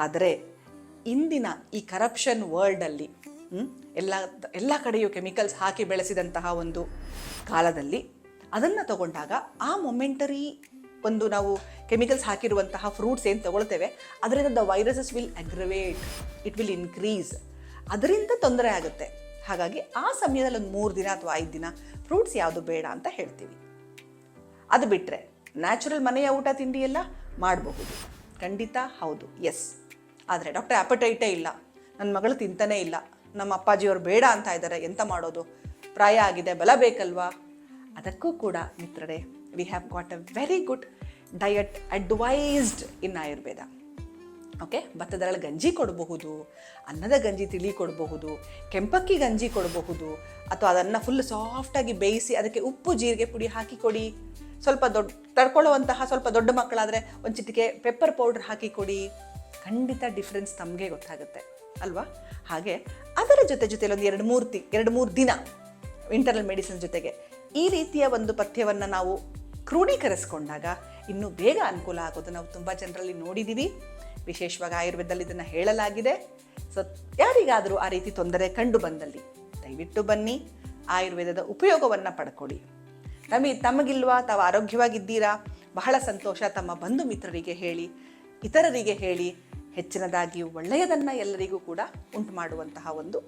ಆದರೆ ಇಂದಿನ ಈ ಕರಪ್ಷನ್ ವರ್ಲ್ಡಲ್ಲಿ ಎಲ್ಲ ಕಡೆಯೂ ಕೆಮಿಕಲ್ಸ್ ಹಾಕಿ ಬೆಳೆಸಿದಂತಹ ಒಂದು ಕಾಲದಲ್ಲಿ ಅದನ್ನು ತಗೊಂಡಾಗ ಆ ಮೊಮೆಂಟರಿ ಒಂದು ನಾವು ಕೆಮಿಕಲ್ಸ್ ಹಾಕಿರುವಂತಹ ಫ್ರೂಟ್ಸ್ ಏನು ತಗೊಳ್ತೇವೆ ಅದರಿಂದ the viruses will aggravate, it will increase, ಅದರಿಂದ ತೊಂದರೆ ಆಗುತ್ತೆ. ಹಾಗಾಗಿ ಆ ಸಮಯದಲ್ಲಿ ಒಂದು 3 ದಿನ ಅಥವಾ 5 ದಿನ ಫ್ರೂಟ್ಸ್ ಯಾವುದು ಬೇಡ ಅಂತ ಹೇಳ್ತೀವಿ. ಅದು ಬಿಟ್ಟರೆ ನ್ಯಾಚುರಲ್ ಮನೆಯ ಊಟ ತಿಂಡಿ ಎಲ್ಲ ಮಾಡಬಹುದು, ಖಂಡಿತ ಹೌದು, ಎಸ್. ಆದರೆ ಡಾಕ್ಟರ್ ಆಪಟೈಟೇ ಇಲ್ಲ, ನನ್ನ ಮಗಳು ತಿಂತಾನೇ ಇಲ್ಲ, ನಮ್ಮ ಅಪ್ಪಾಜಿಯವರು ಬೇಡ ಅಂತ ಇದ್ದಾರೆ, ಎಂತ ಮಾಡೋದು, ಪ್ರಾಯ ಆಗಿದೆ, ಬಲ ಬೇಕಲ್ವಾ? ಅದಕ್ಕೂ ಕೂಡ ಮಿತ್ರರೇ, we have got a very good diet advised in Ayurveda. Okay, ಭತ್ತದ ಗಂಜಿ ಕೊಡಬಹುದು, ಅನ್ನದ ಗಂಜಿ ತಿಳಿ ಕೊಡಬಹುದು, ಕೆಂಪಕ್ಕಿ ಗಂಜಿ ಕೊಡಬಹುದು, ಅಥವಾ ಅದನ್ನು ಫುಲ್ ಸಾಫ್ಟಾಗಿ ಬೇಯಿಸಿ ಅದಕ್ಕೆ ಉಪ್ಪು ಜೀರಿಗೆ ಪುಡಿ ಹಾಕಿ ಕೊಡಿ. ಸ್ವಲ್ಪ ತಡ್ಕೊಳ್ಳುವಂತಹ ಸ್ವಲ್ಪ ದೊಡ್ಡ ಮಕ್ಕಳಾದರೆ ಒಂದು ಚಿಟಿಕೆ ಪೆಪ್ಪರ್ ಪೌಡ್ರ್ ಹಾಕಿ ಕೊಡಿ. ಖಂಡಿತ ಡಿಫ್ರೆನ್ಸ್ ತಮಗೆ ಗೊತ್ತಾಗುತ್ತೆ ಅಲ್ವಾ? ಹಾಗೆ ಅದರ ಜೊತೆಯಲ್ಲಿ ಒಂದು 2-3 ದಿನ ಇಂಟರ್ನಲ್ ಮೆಡಿಸಿನ್ ಜೊತೆಗೆ ಈ ರೀತಿಯ ಒಂದು ಪಥ್ಯವನ್ನು ನಾವು ಕ್ರೋಢೀಕರಿಸ್ಕೊಂಡಾಗ ಇನ್ನೂ ಬೇಗ ಅನುಕೂಲ ಆಗೋದು ನಾವು ತುಂಬ ಜನರಲ್ಲಿ ನೋಡಿದ್ದೀವಿ. ವಿಶೇಷವಾಗಿ ಆಯುರ್ವೇದದಲ್ಲಿ ಇದನ್ನು ಹೇಳಲಾಗಿದೆ. ಸೊ ಯಾರಿಗಾದರೂ ಆ ರೀತಿ ತೊಂದರೆ ಕಂಡು ಬಂದಲ್ಲಿ ದಯವಿಟ್ಟು ಬನ್ನಿ, ಆಯುರ್ವೇದದ ಉಪಯೋಗವನ್ನು ಪಡ್ಕೊಳ್ಳಿ. ತಮಗಿಲ್ವಾ, ತಾವು ಆರೋಗ್ಯವಾಗಿದ್ದೀರಾ, ಬಹಳ ಸಂತೋಷ. ತಮ್ಮ ಬಂಧು ಮಿತ್ರರಿಗೆ ಹೇಳಿ, ಇತರರಿಗೆ ಹೇಳಿ, ಹೆಚ್ಚಿನದಾಗಿ ಒಳ್ಳೆಯದನ್ನು ಎಲ್ಲರಿಗೂ ಕೂಡ ಉಂಟು ಮಾಡುವಂತಹ ಒಂದು